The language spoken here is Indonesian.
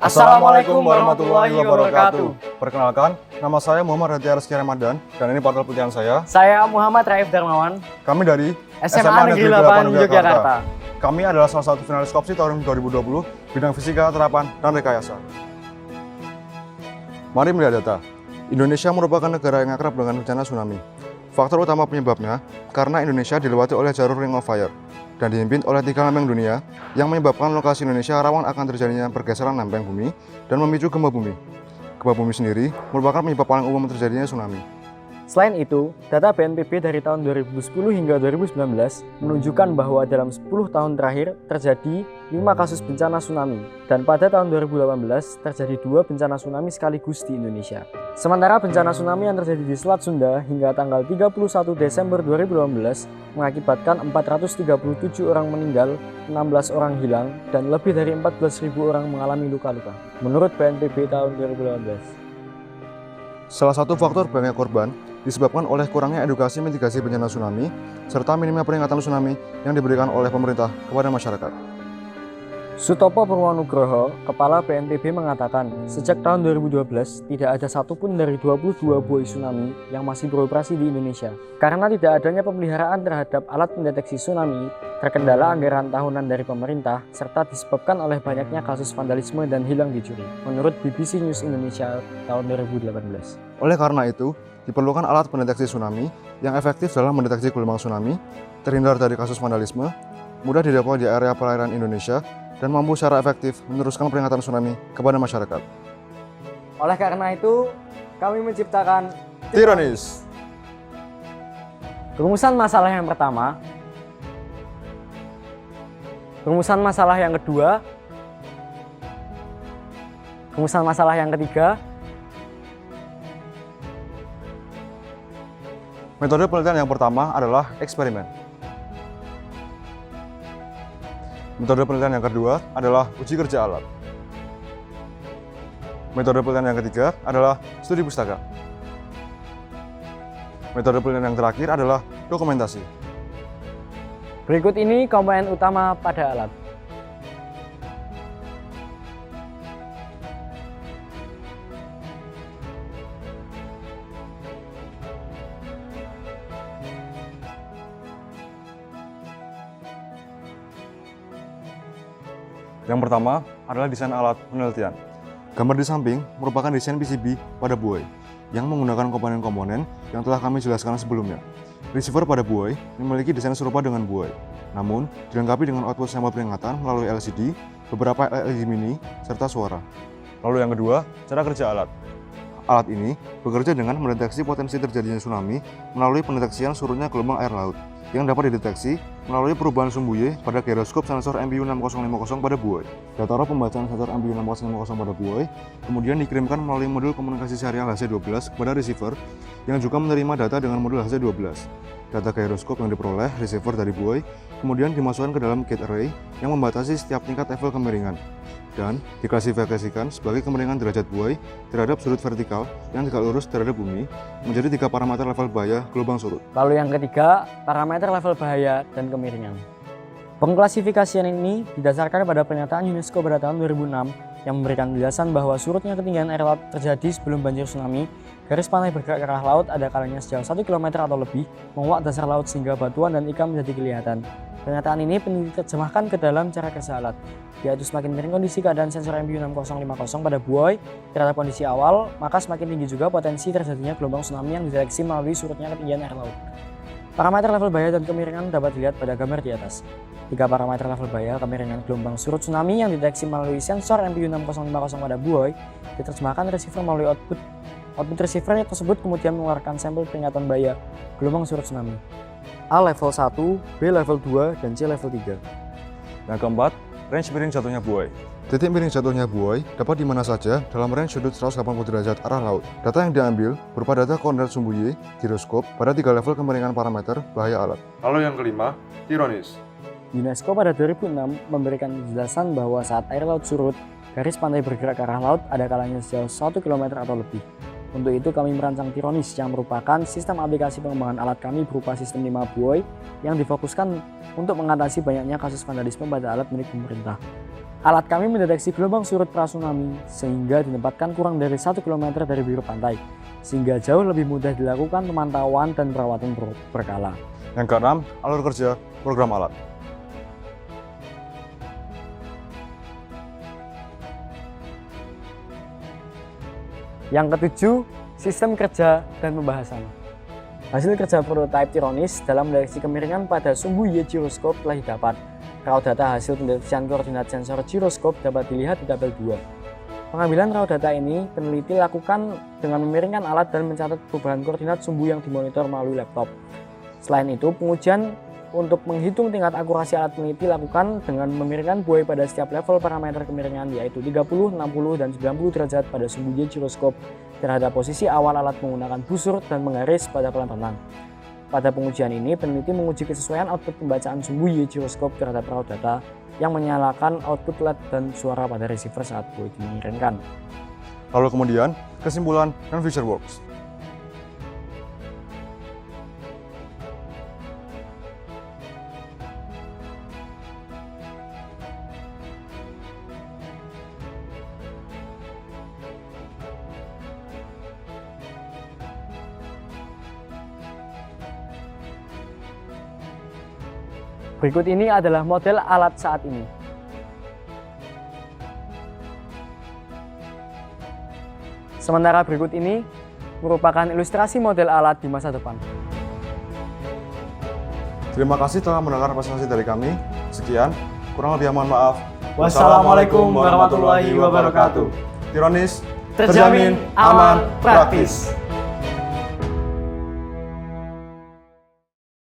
Assalamualaikum warahmatullahi wabarakatuh. Perkenalkan, nama saya Muhammad Raditya Rizky Ramadan dan ini portal pilihan saya. Saya Muhammad Raif Darmawan. Kami dari SMA Negeri 8 Yogyakarta. Kami adalah salah satu finalis Kopsi tahun 2020 bidang fisika, terapan, dan rekayasa. Mari melihat data. Indonesia merupakan negara yang akrab dengan bencana tsunami. Faktor utama penyebabnya karena Indonesia dilewati oleh jalur Ring of Fire dan dihimpit oleh 3 lempeng dunia yang menyebabkan lokasi Indonesia rawan akan terjadinya pergeseran lempeng bumi dan memicu gempa bumi. Gempa bumi sendiri merupakan penyebab paling umum terjadinya tsunami. Selain itu, data BNPB dari tahun 2010 hingga 2019 menunjukkan bahwa dalam 10 tahun terakhir terjadi 5 kasus bencana tsunami dan pada tahun 2018 terjadi 2 bencana tsunami sekaligus di Indonesia. Sementara bencana tsunami yang terjadi di Selat Sunda hingga tanggal 31 Desember 2018 mengakibatkan 437 orang meninggal, 16 orang hilang, dan lebih dari 14.000 orang mengalami luka-luka. Menurut BNPB tahun 2018. Salah satu faktor banyaknya korban disebabkan oleh kurangnya edukasi mitigasi bencana tsunami serta minimnya peringatan tsunami yang diberikan oleh pemerintah kepada masyarakat. Sutopo Purwonugroho, Kepala BNPB mengatakan, sejak tahun 2012 tidak ada satupun dari 22 buoy tsunami yang masih beroperasi di Indonesia. Karena tidak adanya pemeliharaan terhadap alat pendeteksi tsunami, terkendala anggaran tahunan dari pemerintah, serta disebabkan oleh banyaknya kasus vandalisme dan hilang dicuri, menurut BBC News Indonesia tahun 2018. Oleh karena itu, diperlukan alat pendeteksi tsunami yang efektif dalam mendeteksi gelombang tsunami, terhindar dari kasus vandalisme, mudah didapat di area perairan Indonesia, dan mampu secara efektif meneruskan peringatan tsunami kepada masyarakat. Oleh karena itu, kami menciptakan Tyrannis. Rumusan masalah yang pertama, rumusan masalah yang kedua, rumusan masalah yang ketiga. Metode penelitian yang pertama adalah eksperimen. Metode penelitian yang kedua adalah uji kerja alat. Metode penelitian yang ketiga adalah studi pustaka. Metode penelitian yang terakhir adalah dokumentasi. Berikut ini komponen utama pada alat. Yang pertama adalah desain alat penelitian. Gambar di samping merupakan desain PCB pada buoy yang menggunakan komponen-komponen yang telah kami jelaskan sebelumnya. Receiver pada buoy memiliki desain serupa dengan buoy, namun dilengkapi dengan output sampel peringatan melalui LCD, beberapa LED mini, serta suara. Lalu yang kedua, cara kerja alat. Alat ini bekerja dengan mendeteksi potensi terjadinya tsunami melalui pendeteksian surutnya gelombang air laut yang dapat dideteksi melalui perubahan sumbu Y pada giroskop sensor MBU 6050 pada buoy. Data raw pembacaan sensor MBU 6050 pada buoy kemudian dikirimkan melalui modul komunikasi serial HC12 kepada receiver yang juga menerima data dengan modul HC12. Data giroskop yang diperoleh receiver dari buoy kemudian dimasukkan ke dalam gate array yang membatasi setiap tingkat level kemiringan dan diklasifikasikan sebagai kemiringan derajat buoy terhadap sudut vertikal yang tegak lurus terhadap bumi menjadi 3 parameter level bahaya gelombang surut. Lalu yang ketiga, parameter level bahaya dan kemiringan. Pengklasifikasian ini didasarkan pada pernyataan UNESCO pada tahun 2006 yang memberikan penjelasan bahwa surutnya ketinggian air laut terjadi sebelum banjir tsunami, garis pantai bergerak ke arah laut ada kalanya sejauh 1 km atau lebih, menguak dasar laut sehingga batuan dan ikan menjadi kelihatan. Pernyataan ini diterjemahkan ke dalam cara kerja alat, yaitu semakin miring kondisi keadaan sensor MBU 6050 pada buoy terhadap kondisi awal, maka semakin tinggi juga potensi terjadinya gelombang tsunami yang dideteksi melalui surutnya ketinggian air laut. Parameter level bahaya dan kemiringan dapat dilihat pada gambar di atas. 3 parameter level bahaya, kemiringan, gelombang surut tsunami yang dideteksi melalui sensor MBU 6050 pada buoy diterjemahkan receiver melalui output. Output receiver tersebut kemudian mengeluarkan sampel peringatan bahaya gelombang surut tsunami. A level 1, B level 2, dan C level 3. Yang keempat, range miring jatuhnya buoy. Titik miring jatuhnya buoy dapat di mana saja dalam range sudut 180 derajat arah laut. Data yang diambil berupa data koordinat sumbu Y, giroskop, pada 3 level kemiringan parameter bahaya alat. Lalu yang kelima, Tyrannis. UNESCO pada 2006 memberikan penjelasan bahwa saat air laut surut, garis pantai bergerak ke arah laut ada kalanya sejauh 1 km atau lebih. Untuk itu kami merancang Tyrannis yang merupakan sistem aplikasi pengembangan alat kami berupa sistem 5 buoy yang difokuskan untuk mengatasi banyaknya kasus vandalisme pada alat milik pemerintah. Alat kami mendeteksi gelombang surut pra-tsunami sehingga ditempatkan kurang dari 1 km dari bibir pantai, sehingga jauh lebih mudah dilakukan pemantauan dan perawatan berkala. Yang keenam, alur kerja program alat. Yang ketujuh, sistem kerja dan pembahasan. Hasil kerja prototipe Tyronis dalam mendeteksi kemiringan pada sumbu Y giroskop telah didapat. Raw data hasil pendeteksian koordinat sensor giroskop dapat dilihat di tabel 2. Pengambilan raw data ini peneliti lakukan dengan memiringkan alat dan mencatat perubahan koordinat sumbu yang dimonitor melalui laptop. Selain itu, pengujian untuk menghitung tingkat akurasi alat peneliti lakukan dengan memiringkan buoy pada setiap level parameter kemiringan, yaitu 30, 60, dan 90 derajat pada sumbu Y giroskop terhadap posisi awal alat menggunakan busur dan menggaris pada kolam renang. Pada pengujian ini, peneliti menguji kesesuaian output pembacaan sumbu Y giroskop terhadap raw data yang menyalakan output LED dan suara pada receiver saat buoy dimiringkan. Lalu kemudian, kesimpulan dan future works. Berikut ini adalah model alat saat ini. Sementara berikut ini merupakan ilustrasi model alat di masa depan. Terima kasih telah mendengar presentasi dari kami. Sekian, kurang lebih mohon maaf. Wassalamualaikum warahmatullahi wabarakatuh. Tyronis, Terjamin, aman, praktis.